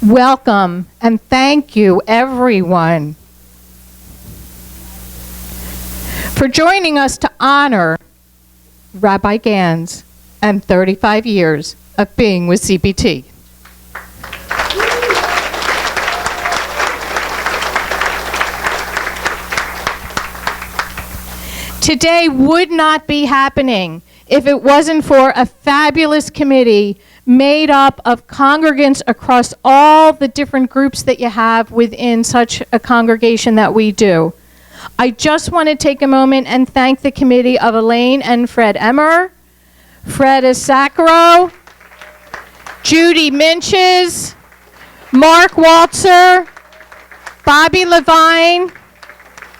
Welcome and thank you, everyone, for joining us to honor Rabbi Gans and 35 years of being with CBT. Today would not be happening if it wasn't for a fabulous committee made up of congregants across all the different groups that you have within such a congregation that we do. I just want to take a moment and thank the committee of Elaine and Fred Emmer, Fred Issacharow, Judy Minches, Mark Waltzer, Bobby Levine,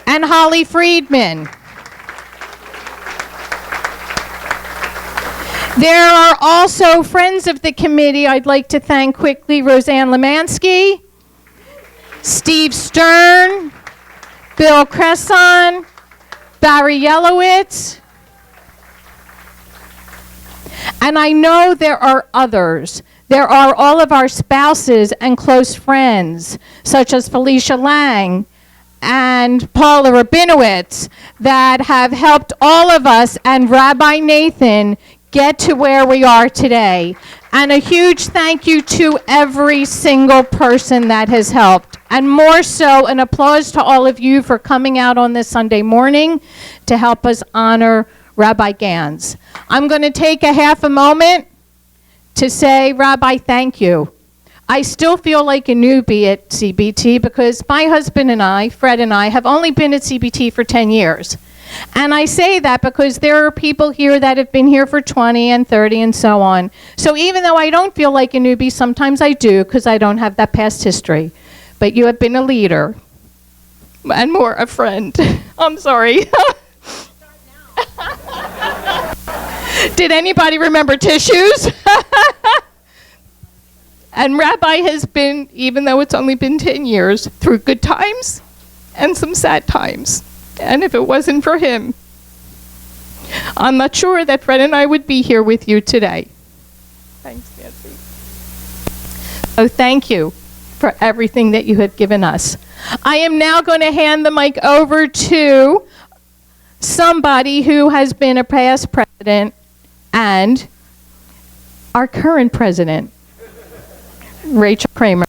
and Holly Friedman. There are also friends of the committee I'd like to thank quickly: Roseanne Lemansky, Steve Stern, Bill Cresson, Barry Yelowitz, and I know there are others. There are all of our spouses and close friends, such as Felicia Lang and Paula Rabinowitz, that have helped all of us and Rabbi Nathan get to where we are today. And a huge thank you to every single person that has helped. And more so, an applause to all of you for coming out on this Sunday morning to help us honor Rabbi Gans. I'm going to take a half a moment to say, Rabbi, thank you. I still feel like a newbie at CBT because my husband and I, Fred and I, have only been at CBT for 10 years. And I say that because there are people here that have been here for 20 and 30 and so on. So even though I don't feel like a newbie, sometimes I do because I don't have that past history. But you have been a leader and more a friend. I'm sorry. Did anybody remember tissues? And Rabbi has been, even though it's only been 10 years, through good times and some sad times. And if it wasn't for him, I'm not sure that Fred and I would be here with you today. Thanks, Nancy. So thank you for everything that you have given us. I am now going to hand the mic over to somebody who has been a past president and our current president, Rachel Kramer.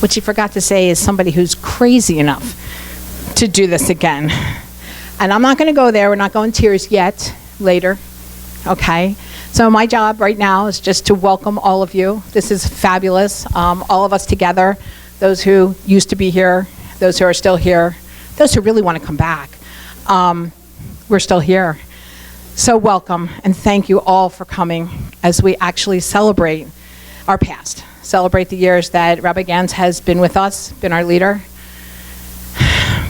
What she forgot to say is somebody who's crazy enough to do this again. And I'm not going to go there. We're not going tears yet, later. Okay? So my job right now is just to welcome all of you. This is fabulous. All of us together, those who used to be here, those who are still here, those who really want to come back. We're still here. So welcome, and thank you all for coming as we actually celebrate our past. Celebrate the years that Rabbi Gans has been with us, been our leader,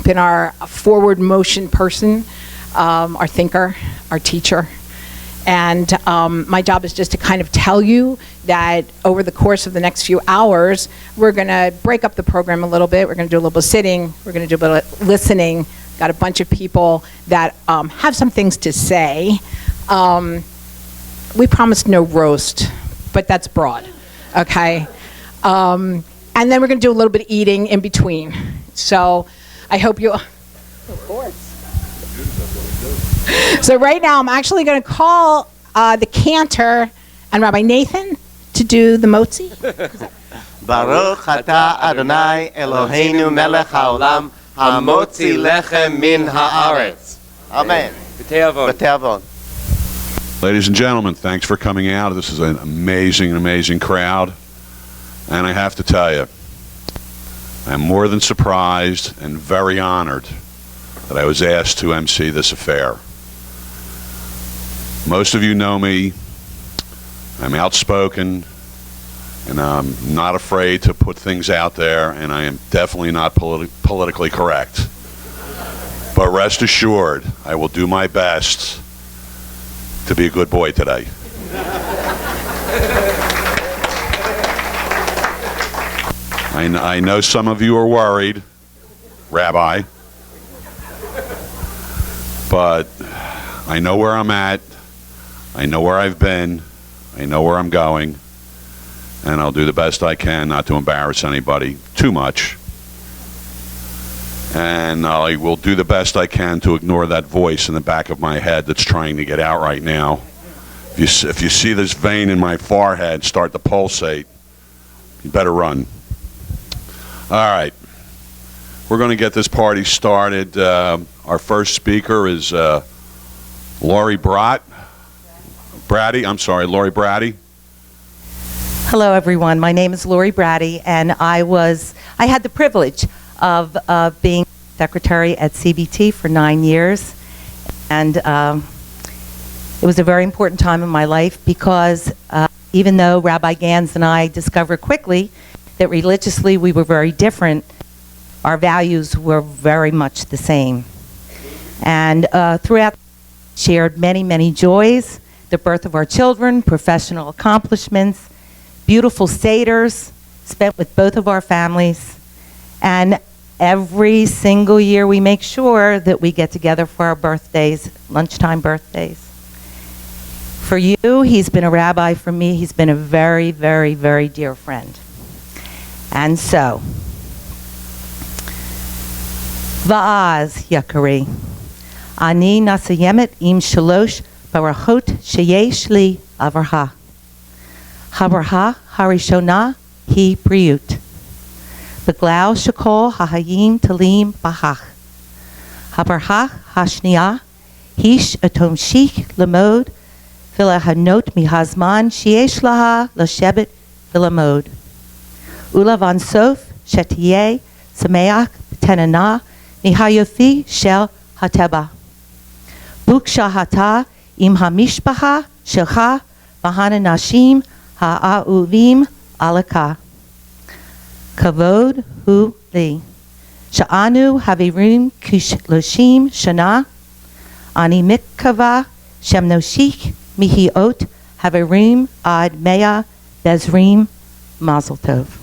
been our forward motion person, our thinker, our teacher. And my job is just to kind of tell you that over the course of the next few hours, we're going to break up the program a little bit. We're going to do a little bit of sitting. We're going to do a bit of listening. Got a bunch of people that have some things to say. We promised no roast, but that's broad. Okay, and then we're going to do a little bit of eating in between. So I hope you. Of course. So right now I'm actually going to call the cantor and Rabbi Nathan to do the motzi. Baruch atah Adonai Eloheinu melech haolam hamotzi lechem min haaretz. Amen. B'tei avon. Ladies and gentlemen, thanks for coming out. This is an amazing crowd. And I have to tell you, I'm more than surprised and very honored that I was asked to MC this affair. Most of you know me. I'm outspoken, and I'm not afraid to put things out there, and I am definitely not politically correct. But rest assured, I will do my best to be a good boy today. I know some of you are worried, Rabbi, but I know where I'm at, I know where I've been. I know where I'm going. And I'll do the best I can not to embarrass anybody too much. And I will do the best I can to ignore that voice in the back of my head that's trying to get out right now. If you see this vein in my forehead start to pulsate, you better run. All right. We're going to get this party started. Our first speaker is Lori Bratty. Lori Bratty. Hello, everyone. My name is Lori Bratty, and I had the privilege of being secretary at CBT for 9 years, and it was a very important time in my life because even though Rabbi Gans and I discovered quickly that religiously we were very different, our values were very much the same. And throughout, shared many, many joys, the birth of our children, professional accomplishments, beautiful seders spent with both of our families, and every single year we make sure that we get together for our birthdays, lunchtime birthdays. For you, he's been a rabbi. For me, he's been a very, very, very dear friend. And so, Va'az, Yakari, Ani nasayemet im shalosh barachot sheyesh li avarha. Habarha harishona hi priut. Beglau shakol hahayim talim bahach. Habarha hashniya hish atomshik lamod vilahanot mihazman sheyesh laha lashebet vilamod. Ulavan sof shetiye sameach tenana nihayofi shel hateba. Buk shahata im hamishpaha shelcha bahana nashim ha'a'uvim alaka. Kavod hu li. Sha'anu havirim kushloshim shana. Ani mikava shemnoshik mihiot havirim ad mea bezrim mazel tov.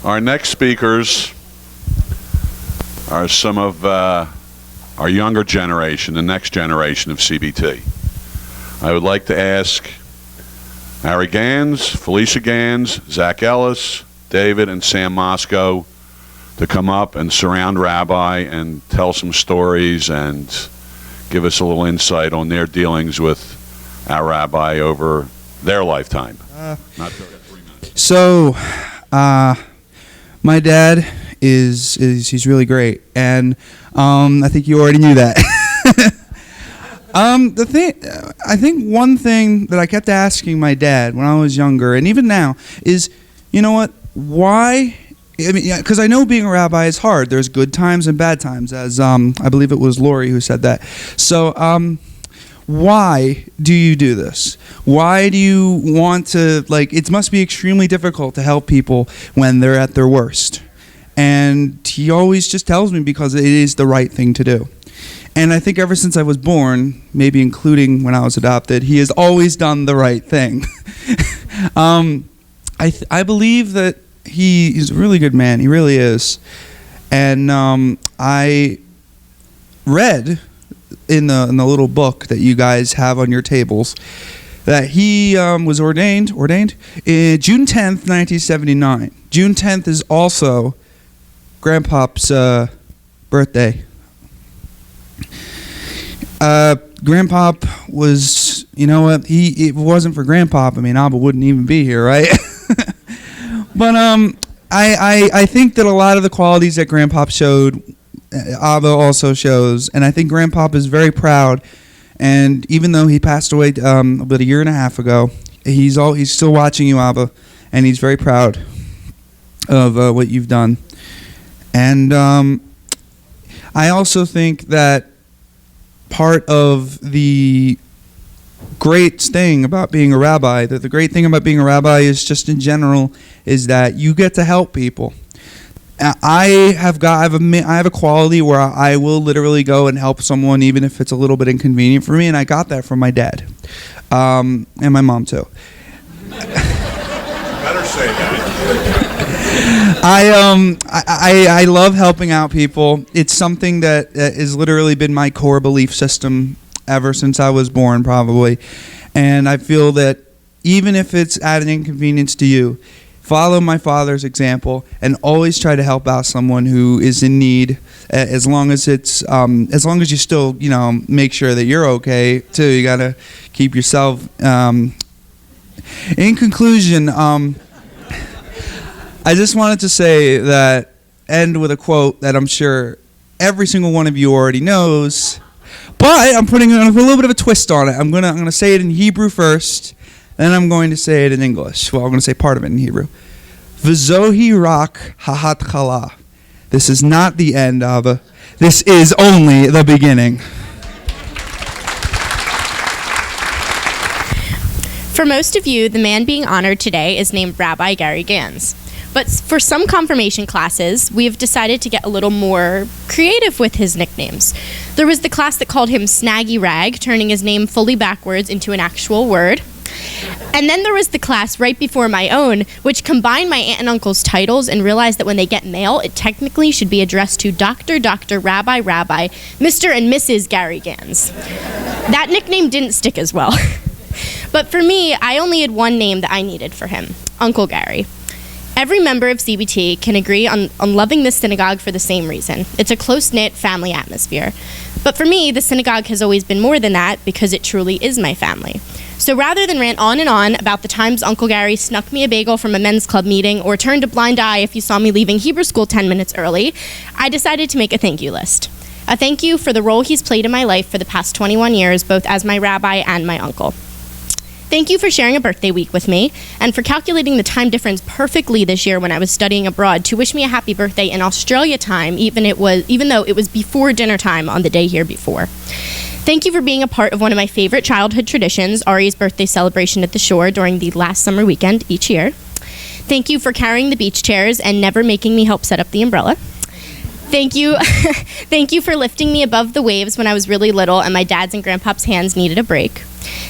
Our next speakers are some of our younger generation, the next generation of CBT. I would like to ask Harry Gans, Felicia Gans, Zach Ellis, David, and Sam Moscow to come up and surround Rabbi and tell some stories and give us a little insight on their dealings with our Rabbi over their lifetime. Not 3 minutes. So, my dad he's really great, and I think you already knew that. I think one thing that I kept asking my dad when I was younger, and even now, is, you know what? Why? I mean, because I know being a rabbi is hard. There's good times and bad times, as I believe it was Lori who said that. So, why do you do this? Why do you want to, it must be extremely difficult to help people when they're at their worst. And he always just tells me because it is the right thing to do. And I think ever since I was born, maybe including when I was adopted, he has always done the right thing. I believe that he's a really good man. He really is. And I read in the little book that you guys have on your tables that he was ordained June 10th, 1979. June 10th is also Grandpop's birthday. Grandpop was, you know what, if it wasn't for Grandpop, I mean, Abba wouldn't even be here, right? But I think that a lot of the qualities that Grandpop showed, Abba also shows, and I think Grandpop is very proud. And even though he passed away about 1.5 years ago, he's still watching you, Abba, and he's very proud of what you've done. And I also think that part of the great thing about being a rabbi, that the great thing about being a rabbi is just in general, is that you get to help people. I have a quality where I will literally go and help someone even if it's a little bit inconvenient for me, and I got that from my dad, and my mom too. Better say that. I love helping out people. It's something that has literally been my core belief system ever since I was born, probably. And I feel that even if it's at an inconvenience to you, follow my father's example and always try to help out someone who is in need. As long as it's, as long as you still, make sure that you're okay too. You gotta keep yourself. In conclusion, I just wanted to say that end with a quote that I'm sure every single one of you already knows, but I'm putting a little bit of a twist on it. I'm gonna say it in Hebrew first. Then I'm going to say it in English. Well, I'm going to say part of it in Hebrew. V'zohi rak ha'hatchala. This is not the end, Abba. This is only the beginning. For most of you, the man being honored today is named Rabbi Gary Gans. But for some confirmation classes, we have decided to get a little more creative with his nicknames. There was the class that called him Snaggy Rag, turning his name fully backwards into an actual word. And then there was the class right before my own, which combined my aunt and uncle's titles and realized that when they get mail, it technically should be addressed to Dr., Rabbi, Mr. and Mrs. Gary Gans. That nickname didn't stick as well. But for me, I only had one name that I needed for him, Uncle Gary. Every member of CBT can agree on loving this synagogue for the same reason. It's a close-knit family atmosphere. But for me, the synagogue has always been more than that because it truly is my family. So rather than rant on and on about the times Uncle Gary snuck me a bagel from a men's club meeting or turned a blind eye if you saw me leaving Hebrew school 10 minutes early, I decided to make a thank you list. A thank you for the role he's played in my life for the past 21 years, both as my rabbi and my uncle. Thank you for sharing a birthday week with me and for calculating the time difference perfectly this year when I was studying abroad to wish me a happy birthday in Australia time, even though it was before dinner time on the day here before. Thank you for being a part of one of my favorite childhood traditions, Ari's birthday celebration at the shore during the last summer weekend each year. Thank you for carrying the beach chairs and never making me help set up the umbrella. Thank you for lifting me above the waves when I was really little and my dad's and grandpa's hands needed a break.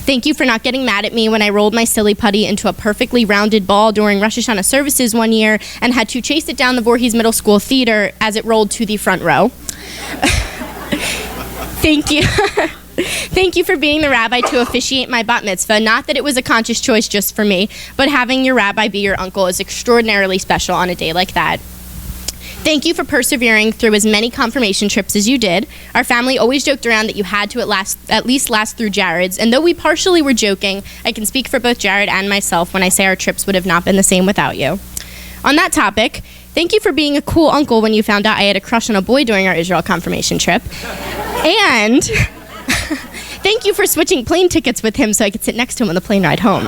Thank you for not getting mad at me when I rolled my silly putty into a perfectly rounded ball during Rosh Hashanah services one year and had to chase it down the Voorhees Middle School theater as it rolled to the front row. Thank you. Thank you for being the rabbi to officiate my bat mitzvah. Not that it was a conscious choice just for me, but having your rabbi be your uncle is extraordinarily special on a day like that. Thank you for persevering through as many confirmation trips as you did. Our family always joked around that you had to at least last through Jared's, and though we partially were joking, I can speak for both Jared and myself when I say our trips would have not been the same without you. On that topic, thank you for being a cool uncle when you found out I had a crush on a boy during our Israel confirmation trip. And thank you for switching plane tickets with him so I could sit next to him on the plane ride home.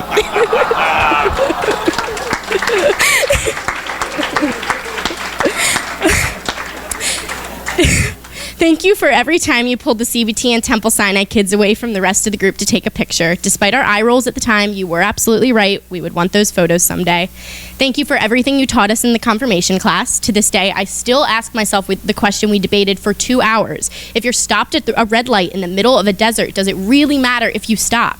Thank you for every time you pulled the CBT and Temple Sinai kids away from the rest of the group to take a picture. Despite our eye rolls at the time, you were absolutely right. We would want those photos someday. Thank you for everything you taught us in the confirmation class. To this day, I still ask myself with the question we debated for 2 hours. If you're stopped at a red light in the middle of a desert, does it really matter if you stop?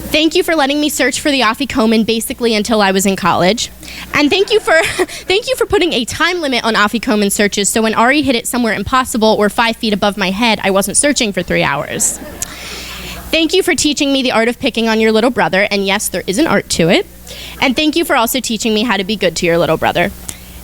Thank you for letting me search for the Afikoman basically until I was in college. And thank you for putting a time limit on Afikoman searches so when Ari hit it somewhere impossible or 5 feet above my head, I wasn't searching for 3 hours. Thank you for teaching me the art of picking on your little brother, and yes, there is an art to it. And thank you for also teaching me how to be good to your little brother.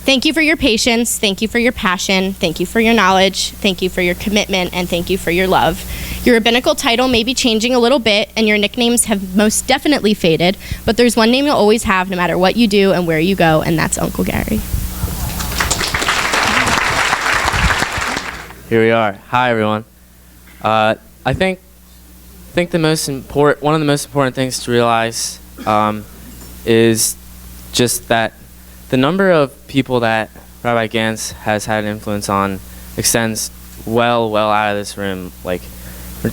Thank you for your patience, thank you for your passion, thank you for your knowledge, thank you for your commitment, and thank you for your love. Your rabbinical title may be changing a little bit, and your nicknames have most definitely faded, but there's one name you'll always have no matter what you do and where you go, and that's Uncle Gary. Here we are. Hi, everyone. I think one of the most important things to realize is just that the number of people that Rabbi Gans has had an influence on extends well out of this room. Like,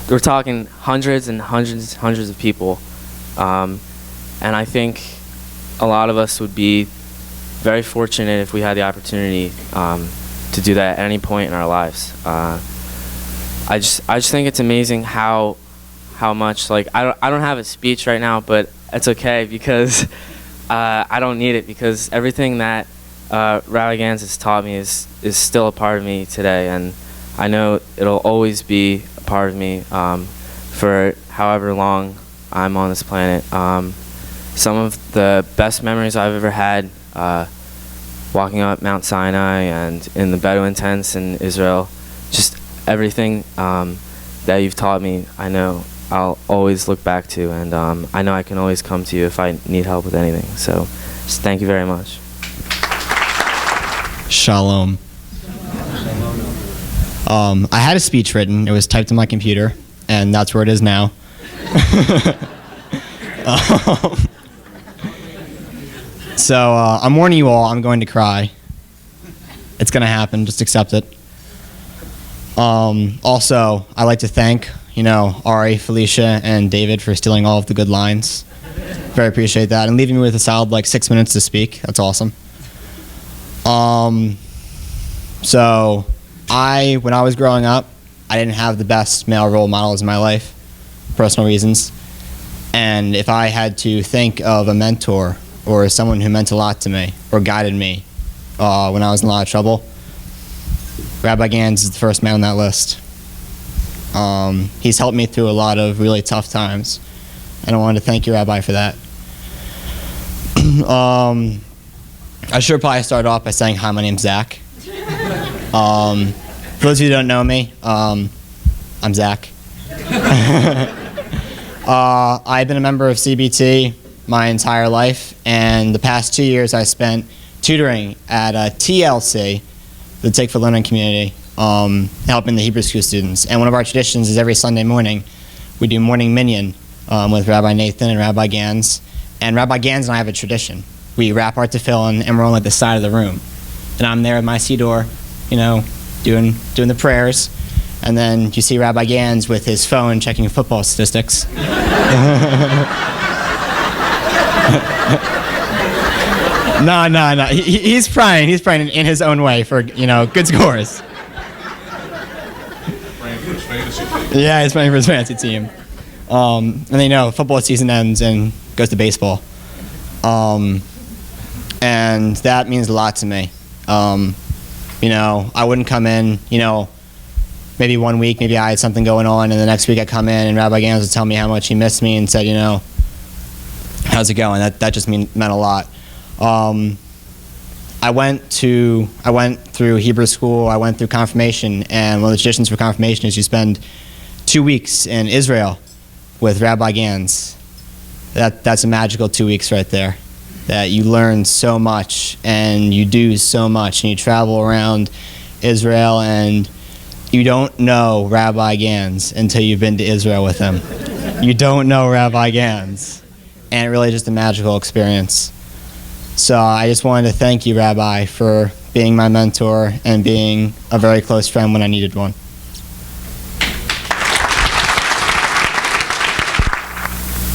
we're talking hundreds of people. And I think a lot of us would be very fortunate if we had the opportunity to do that at any point in our lives. I just think it's amazing how much, like, I don't have a speech right now, but it's okay because I don't need it, because everything that Rabbi Gans has taught me is still a part of me today, and I know it'll always be a part of me for however long I'm on this planet. Some of the best memories I've ever had, walking up Mount Sinai and in the Bedouin tents in Israel, just everything that you've taught me, I know I'll always look back to, and I know I can always come to you if I need help with anything. So just thank you very much. Shalom. I had a speech written. It was typed in my computer, and that's where it is now. So I'm warning you all, I'm going to cry. It's going to happen. Just accept it. Also, I'd like to thank, Ari, Felicia, and David for stealing all of the good lines. Very appreciate that. And leaving me with a solid 6 minutes to speak. That's awesome. So when I was growing up, I didn't have the best male role models in my life, personal reasons. And if I had to think of a mentor or someone who meant a lot to me or guided me when I was in a lot of trouble, Rabbi Gans is the first man on that list. He's helped me through a lot of really tough times, and I wanted to thank you, Rabbi, for that. I should probably start off by saying, hi, my name's Zach. For those of you who don't know me, I'm Zach. I've been a member of CBT my entire life, and the past 2 years I spent tutoring at TLC, the Take for Learning Community, helping the Hebrew school students. And one of our traditions is every Sunday morning we do morning minyan with Rabbi Nathan and Rabbi Gans. And Rabbi Gans and I have a tradition. We wrap our tefillin and we're on the side of the room. And I'm there at my siddur, doing the prayers. And then you see Rabbi Gans with his phone checking football statistics. No. He's praying. He's praying in his own way for, good scores. Praying for his fantasy team. Yeah, he's praying for his fantasy team. And then, football season ends and goes to baseball. And that means a lot to me. I wouldn't come in, maybe 1 week, maybe I had something going on, and the next week I come in and Rabbi Gans would tell me how much he missed me and said, how's it going? That just meant a lot. I went through Hebrew school, I went through confirmation, and one of the traditions for confirmation is you spend 2 weeks in Israel with Rabbi Gans. That's a magical 2 weeks right there. That you learn so much and you do so much and you travel around Israel and you don't know Rabbi Gans until you've been to Israel with him. You don't know Rabbi Gans. And it really is just a magical experience. So I just wanted to thank you, Rabbi, for being my mentor and being a very close friend when I needed one.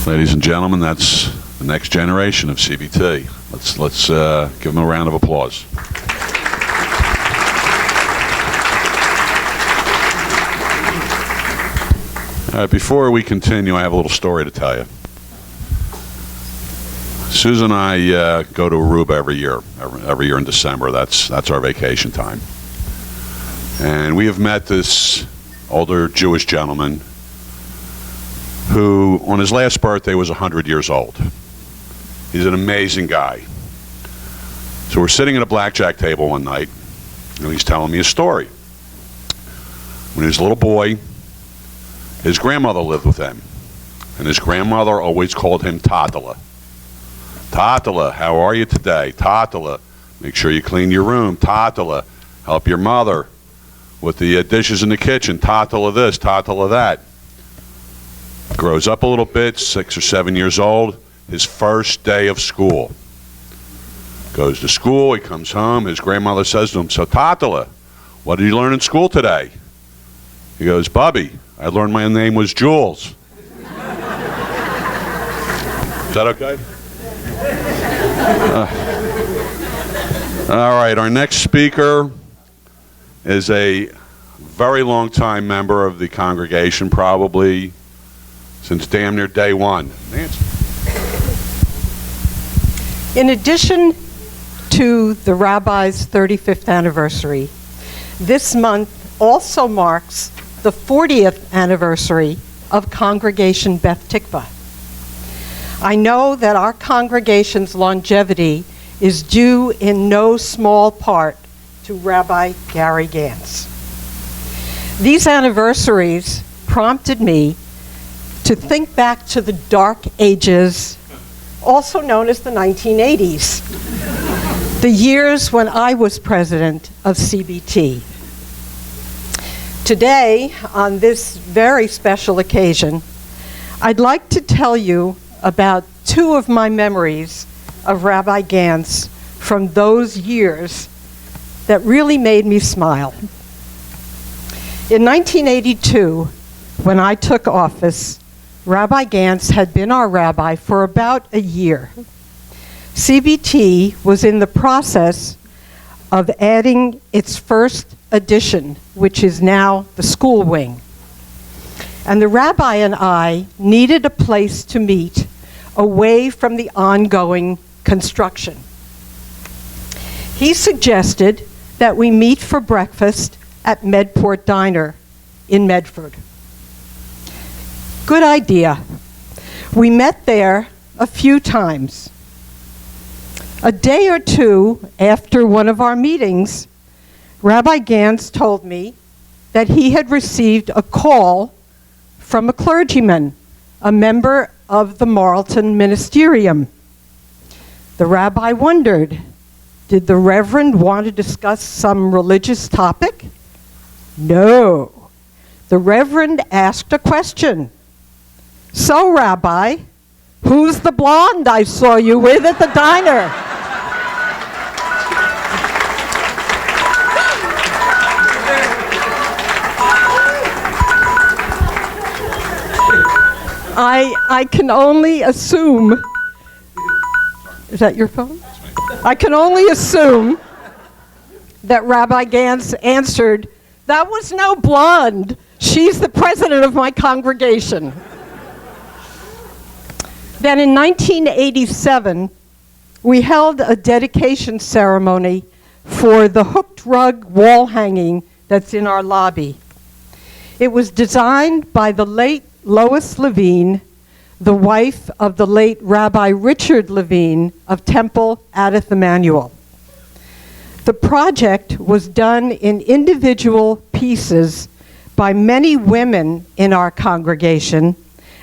Ladies and gentlemen, that's the next generation of CBT. Let's give them a round of applause. All right, before we continue, I have a little story to tell you. Susan and I go to Aruba every year in December. That's our vacation time. And we have met this older Jewish gentleman who, on his last birthday, was 100 years old. He's an amazing guy. So we're sitting at a blackjack table one night, and he's telling me a story. When he was a little boy, his grandmother lived with him, and his grandmother always called him Tatala. Tatala, how are you today? Tatala, make sure you clean your room. Tatala, help your mother with the dishes in the kitchen. Tatala this, Tatala that. Grows up a little bit, 6 or 7 years old, his first day of school. Goes to school, he comes home, his grandmother says to him, so Tatala, what did you learn in school today? He goes, Bubby, I learned my name was Jules. Is that okay? All right, our next speaker is a very long time member of the congregation, probably since damn near day one. Nancy. In addition to the Rabbi's 35th anniversary. This month also marks the 40th anniversary of Congregation Beth Tikvah. I know that our congregation's longevity is due in no small part to Rabbi Gary Gans. These anniversaries prompted me to think back to the dark ages, also known as the 1980s, the years when I was president of CBT. Today, on this very special occasion, I'd like to tell you about two of my memories of Rabbi Gans from those years that really made me smile. In 1982, when I took office, Rabbi Gans had been our rabbi for about a year. CBT was in the process of adding its first addition, which is now the school wing. And the rabbi and I needed a place to meet away from the ongoing construction. He suggested that we meet for breakfast at Medport Diner in Medford. Good idea. We met there a few times. A day or two after one of our meetings, Rabbi Gans told me that he had received a call from a clergyman, a member of the Marlton Ministerium. The rabbi wondered, did the Reverend want to discuss some religious topic? No. The Reverend asked a question. So, Rabbi, who's the blonde I saw you with at the diner? I can only assume, is that your phone? I can only assume that Rabbi Gans answered, that was no blonde. She's the president of my congregation. Then in 1987, we held a dedication ceremony for the hooked rug wall hanging that's in our lobby. It was designed by the late Lois Levine, the wife of the late Rabbi Richard Levine of Temple Adith Emanuel. The project was done in individual pieces by many women in our congregation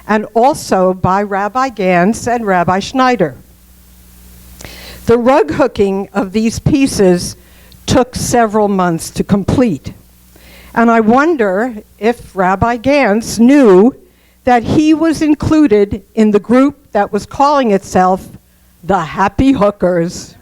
and also by Rabbi Gans and Rabbi Schneider. The rug hooking of these pieces took several months to complete. And I wonder if Rabbi Gans knew that he was included in the group that was calling itself the Happy Hookers.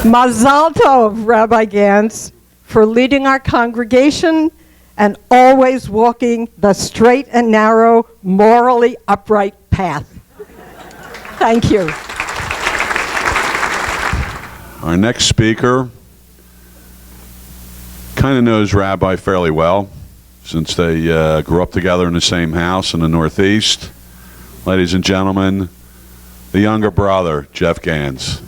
Mazal tov, Rabbi Gans, for leading our congregation and always walking the straight and narrow, morally upright path. Thank you. Our next speaker kind of knows Rabbi fairly well, since they grew up together in the same house in the Northeast. Ladies and gentlemen, the younger brother, Jeff Gans.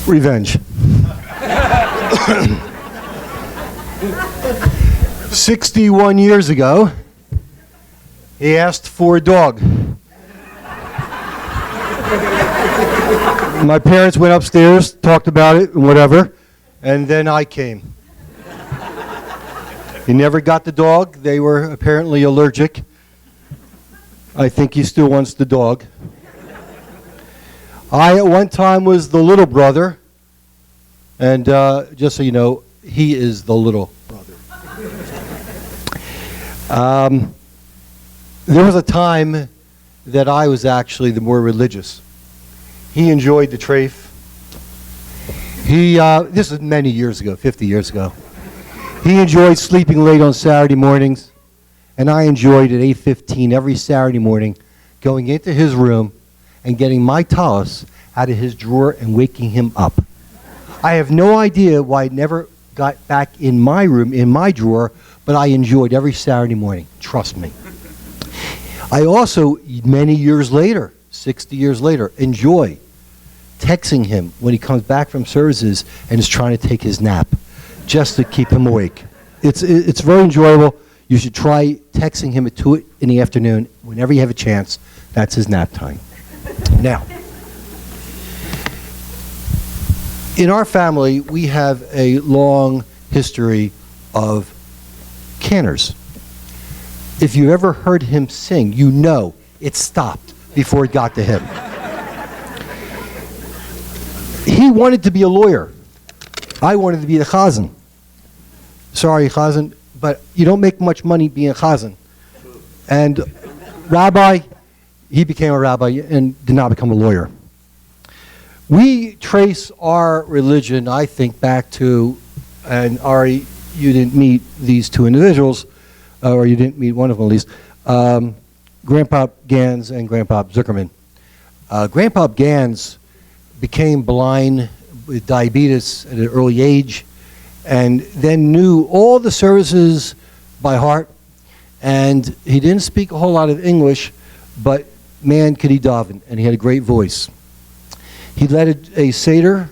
Revenge. 61 years ago, he asked for a dog. My parents went upstairs, talked about it, and whatever, and then I came. He never got the dog. They were apparently allergic. I think he still wants the dog. I, at one time, was the little brother, and just so you know, he is the little brother. There was a time that I was actually the more religious. He enjoyed the treif. This is many years ago, 50 years ago. He enjoyed sleeping late on Saturday mornings, and I enjoyed at 8:15 every Saturday morning going into his room and getting my talis out of his drawer and waking him up. I have no idea why it never got back in my room, in my drawer, but I enjoyed every Saturday morning. Trust me. I also, many years later, 60 years later, enjoy texting him when he comes back from services and is trying to take his nap, just to keep him awake. It's very enjoyable. You should try texting him at 2 in the afternoon whenever you have a chance. That's his nap time. Now, in our family, we have a long history of canners. If you ever heard him sing, you know it stopped before it got to him. He wanted to be a lawyer. I wanted to be the chazan. Sorry, chazan, but you don't make much money being a chazan. And rabbi, he became a rabbi and did not become a lawyer. We trace our religion, I think, back to, and Ari, you didn't meet these two individuals, or you didn't meet one of them at least, Grandpa Gans and Grandpa Zuckerman. Grandpa Gans became blind with diabetes at an early age, and then knew all the services by heart, and he didn't speak a whole lot of English, but man could he daven, and he had a great voice. He led a Seder,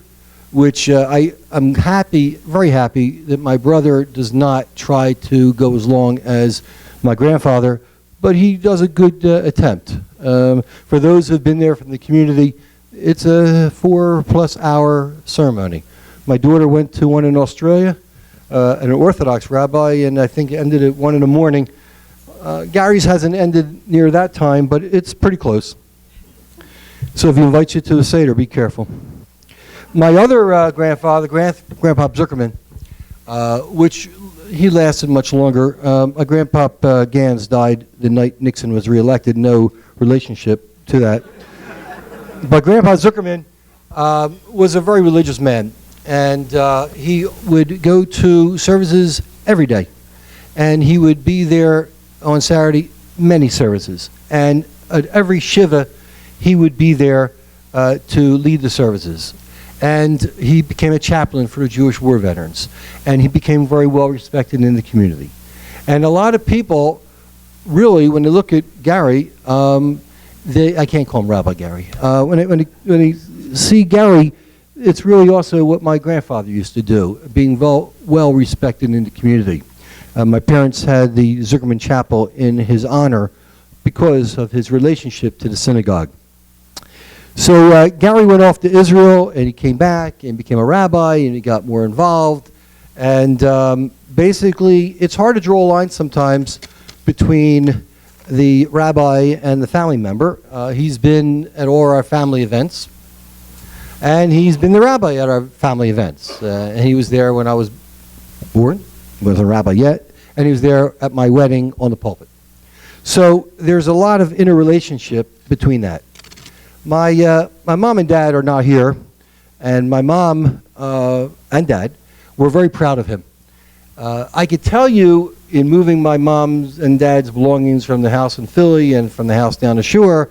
which I'm happy, very happy, that my brother does not try to go as long as my grandfather, but he does a good attempt. For those who have been there from the community, it's a 4+ hour ceremony. My daughter went to one in Australia, an Orthodox rabbi, and I think it ended at 1 in the morning. Gary's hasn't ended near that time, but it's pretty close. So if he invites you to the Seder, be careful. My other grandfather, Grandpa Zuckerman, which he lasted much longer. My Grandpa Gans died the night Nixon was reelected. No relationship to that. But Grandpa Zuckerman was a very religious man, and he would go to services every day, and he would be there on Saturday, many services, and at every shiva, he would be there to lead the services. And he became a chaplain for the Jewish war veterans, and he became very well respected in the community. And a lot of people, really, when they look at Gary, I can't call him Rabbi Gary. When they see Gary, it's really also what my grandfather used to do, being well respected in the community. My parents had the Zuckerman Chapel in his honor because of his relationship to the synagogue. So Gary went off to Israel, and he came back and became a rabbi, and he got more involved. And basically, it's hard to draw a line sometimes between the rabbi and the family member. He's been at all our family events, and he's been the rabbi at our family events. And he was there when I was born. He wasn't a rabbi yet, and he was there at my wedding on the pulpit. So there's a lot of interrelationship between that. My mom and dad are not here, and my mom and dad were very proud of him. I could tell you, in moving my mom's and dad's belongings from the house in Philly and from the house down the shore,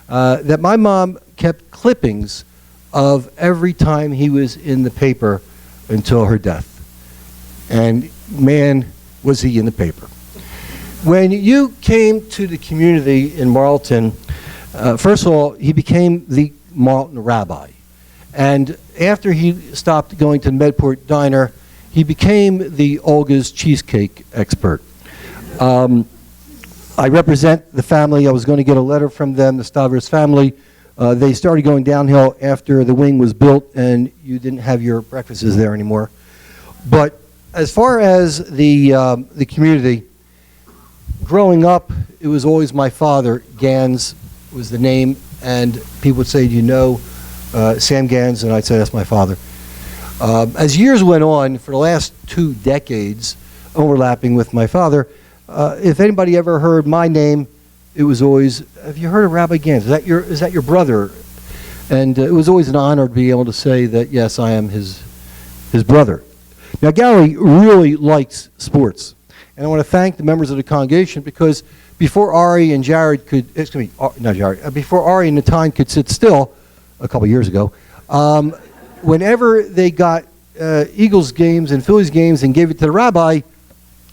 that my mom kept clippings of every time he was in the paper until her death. And man, was he in the paper. When you came to the community in Marlton, first of all, he became the Marlton rabbi. And after he stopped going to the Medport Diner, he became the Olga's cheesecake expert. I represent the family. I was going to get a letter from them, the Stavros family. They started going downhill after the wing was built and you didn't have your breakfasts there anymore. But as far as the community, growing up, it was always my father. Gans was the name, and people would say, do you know Sam Gans? And I'd say, that's my father. As years went on, for the last 2 decades, overlapping with my father, if anybody ever heard my name, it was always, have you heard of Rabbi Gans? Is that your brother? And it was always an honor to be able to say that, yes, I am his brother. Now, Gary really likes sports. And I want to thank the members of the congregation, because before Ari and Jared could, before Ari and Natan could sit still a couple years ago, whenever they got Eagles games and Phillies games and gave it to the rabbi,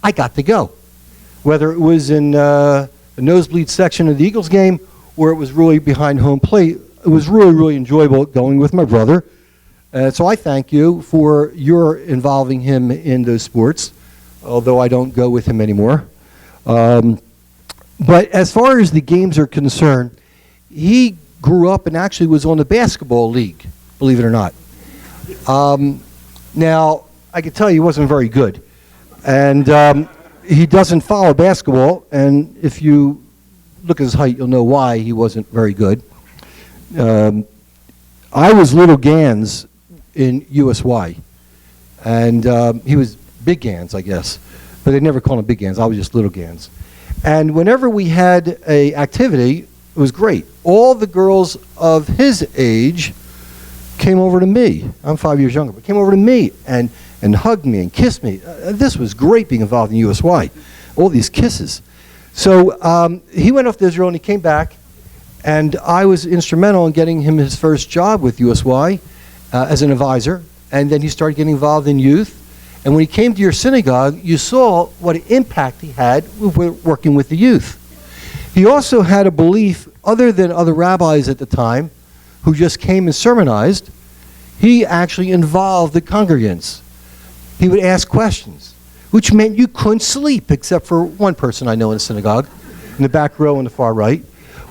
I got to go. Whether it was in a the nosebleed section of the Eagles game, or it was really behind home plate. It was really, really enjoyable going with my brother. So I thank you for your involving him in those sports, although I don't go with him anymore. But as far as the games are concerned, he grew up and actually was on the basketball league, believe it or not. Now, I can tell you he wasn't very good. And he doesn't follow basketball, and if you look at his height, you'll know why he wasn't very good. I was little Gans in USY, and he was big Gans, I guess. But they never called him big Gans. I was just little Gans. And whenever we had a activity, it was great. All the girls of his age came over to me. I'm 5 years younger, but came over to me and hugged me and kissed me. This was great being involved in USY. All these kisses. So he went off to Israel and he came back, and I was instrumental in getting him his first job with USY as an advisor, and then he started getting involved in youth. And when he came to your synagogue, you saw what an impact he had with working with the youth. He also had a belief, other than other rabbis at the time, who just came and sermonized. He actually involved the congregants. He would ask questions, which meant you couldn't sleep, except for one person I know in the synagogue, in the back row on the far right.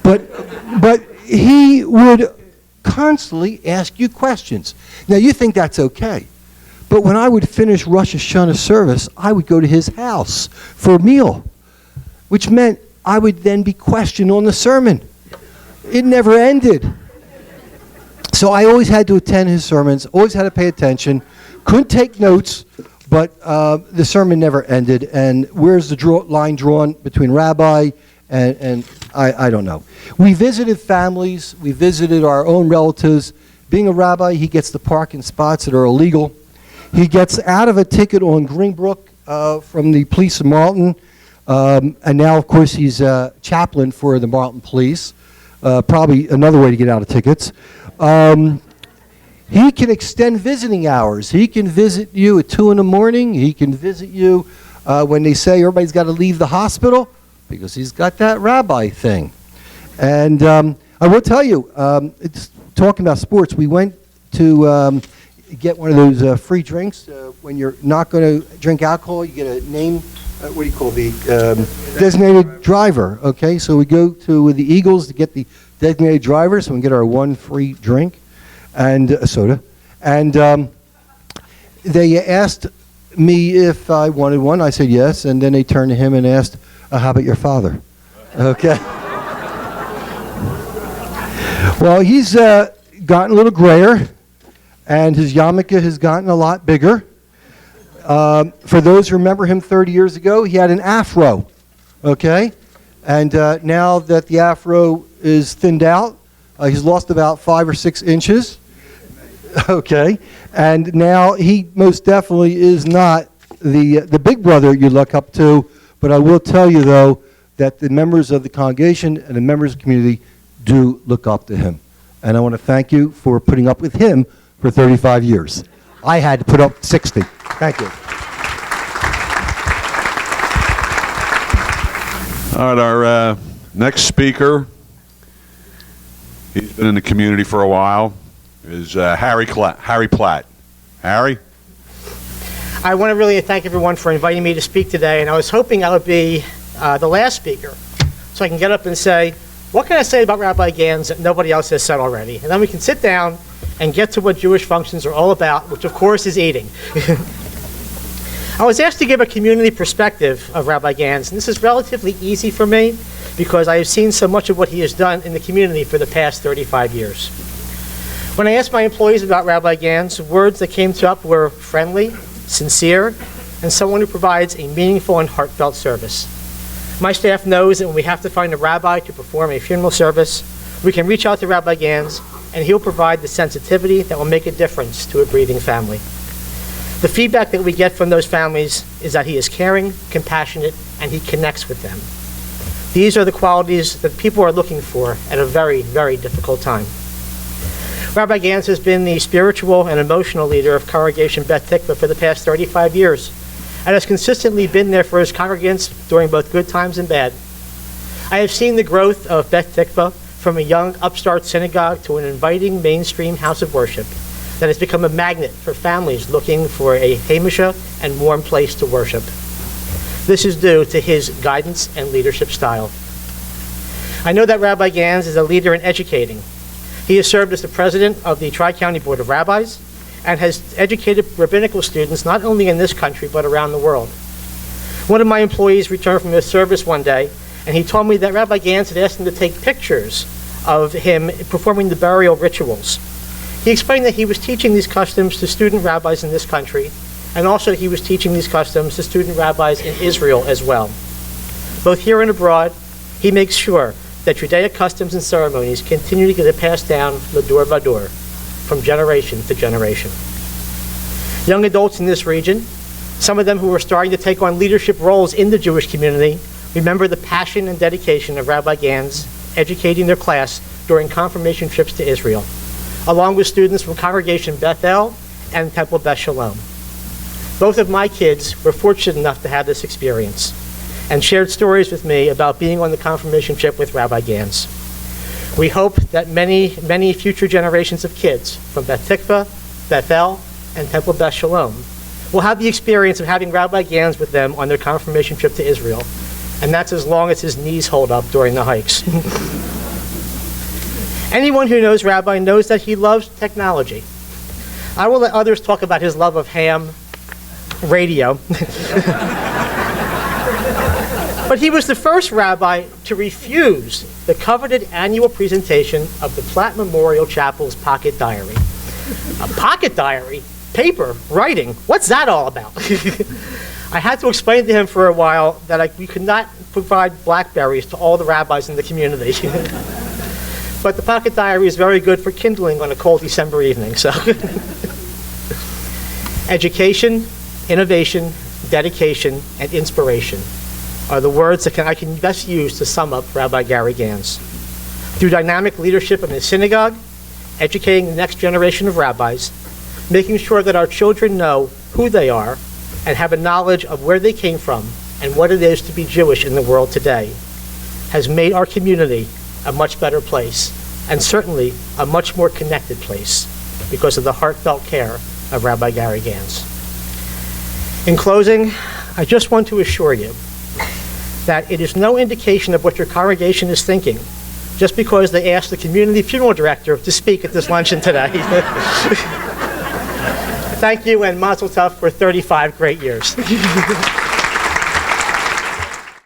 But he would constantly ask you questions. Now, you think that's okay. But when I would finish Rosh Hashanah service, I would go to his house for a meal, which meant I would then be questioned on the sermon. It never ended. So I always had to attend his sermons, always had to pay attention, couldn't take notes, but the sermon never ended. And where's the line drawn between rabbi and I don't know. We visited families. We visited our own relatives. Being a rabbi, he gets to park in spots that are illegal. He gets out of a ticket on Greenbrook from the police of Marlton. And now, of course, he's a chaplain for the Marlton police. Probably another way to get out of tickets. He can extend visiting hours. He can visit you at 2 in the morning. He can visit you when they say everybody's got to leave the hospital, because he's got that rabbi thing. And I will tell you, it's talking about sports, we went to get one of those free drinks. When you're not going to drink alcohol, you get a name, what do you call the designated driver, okay? So we go to the Eagles to get the designated driver so we can get our one free drink and a soda. And they asked me if I wanted one. I said yes, and then they turned to him and asked, how about your father? Okay. Well, he's gotten a little grayer, and his yarmulke has gotten a lot bigger. For those who remember him 30 years ago, he had an afro, okay? And now that the afro is thinned out, he's lost about 5 or 6 inches, okay? And now he most definitely is not the big brother you look up to, but I will tell you, though, that the members of the congregation and the members of the community do look up to him. And I want to thank you for putting up with him for 35 years. I had to put up 60. Thank you. All right, our next speaker, he's been in the community for a while, is Harry Platt. Harry? I want to really thank everyone for inviting me to speak today, and I was hoping I would be the last speaker, so I can get up and say, what can I say about Rabbi Gans that nobody else has said already? And then we can sit down and get to what Jewish functions are all about, which of course is eating. I was asked to give a community perspective of Rabbi Gans, and this is relatively easy for me because I have seen so much of what he has done in the community for the past 35 years. When I asked my employees about Rabbi Gans, words that came up were friendly, sincere, and someone who provides a meaningful and heartfelt service. My staff knows that when we have to find a rabbi to perform a funeral service, we can reach out to Rabbi Gans, and he'll provide the sensitivity that will make a difference to a grieving family. The feedback that we get from those families is that he is caring, compassionate, and he connects with them. These are the qualities that people are looking for at a very, very difficult time. Rabbi Gans has been the spiritual and emotional leader of Congregation Beth Tikva for the past 35 years and has consistently been there for his congregants during both good times and bad. I have seen the growth of Beth Tikva from a young upstart synagogue to an inviting mainstream house of worship that has become a magnet for families looking for a hamisha and warm place to worship. This is due to his guidance and leadership style. I know that Rabbi Gans is a leader in educating. He has served as the president of the Tri-County Board of Rabbis and has educated rabbinical students not only in this country but around the world. One of my employees returned from his service one day, and he told me that Rabbi Gans had asked him to take pictures of him performing the burial rituals. He explained that he was teaching these customs to student rabbis in this country, and also he was teaching these customs to student rabbis in Israel as well. Both here and abroad, he makes sure that Judaic customs and ceremonies continue to get passed down l'dor vador, from generation to generation. Young adults in this region, some of them who are starting to take on leadership roles in the Jewish community, remember the passion and dedication of Rabbi Gans educating their class during confirmation trips to Israel, along with students from Congregation Bethel and Temple Beth Shalom. Both of my kids were fortunate enough to have this experience and shared stories with me about being on the confirmation trip with Rabbi Gans. We hope that many, many future generations of kids from Beth Tikva, Bethel, and Temple Beth Shalom will have the experience of having Rabbi Gans with them on their confirmation trip to Israel, and that's as long as his knees hold up during the hikes. Anyone who knows Rabbi knows that he loves technology. I will let others talk about his love of ham radio. But he was the first rabbi to refuse the coveted annual presentation of the Platt Memorial Chapel's pocket diary. A pocket diary? Paper? Writing? What's that all about? I had to explain to him for a while that we could not provide BlackBerries to all the rabbis in the community. But the pocket diary is very good for kindling on a cold December evening. So, education, innovation, dedication, and inspiration are the words that I can best use to sum up Rabbi Gary Gans. Through dynamic leadership in his synagogue, educating the next generation of rabbis, making sure that our children know who they are and have a knowledge of where they came from and what it is to be Jewish in the world today, has made our community a much better place, and certainly a much more connected place because of the heartfelt care of Rabbi Gary Gans. In closing, I just want to assure you that it is no indication of what your congregation is thinking just because they asked the community funeral director to speak at this luncheon today. Thank you, and mazel tov for 35 great years.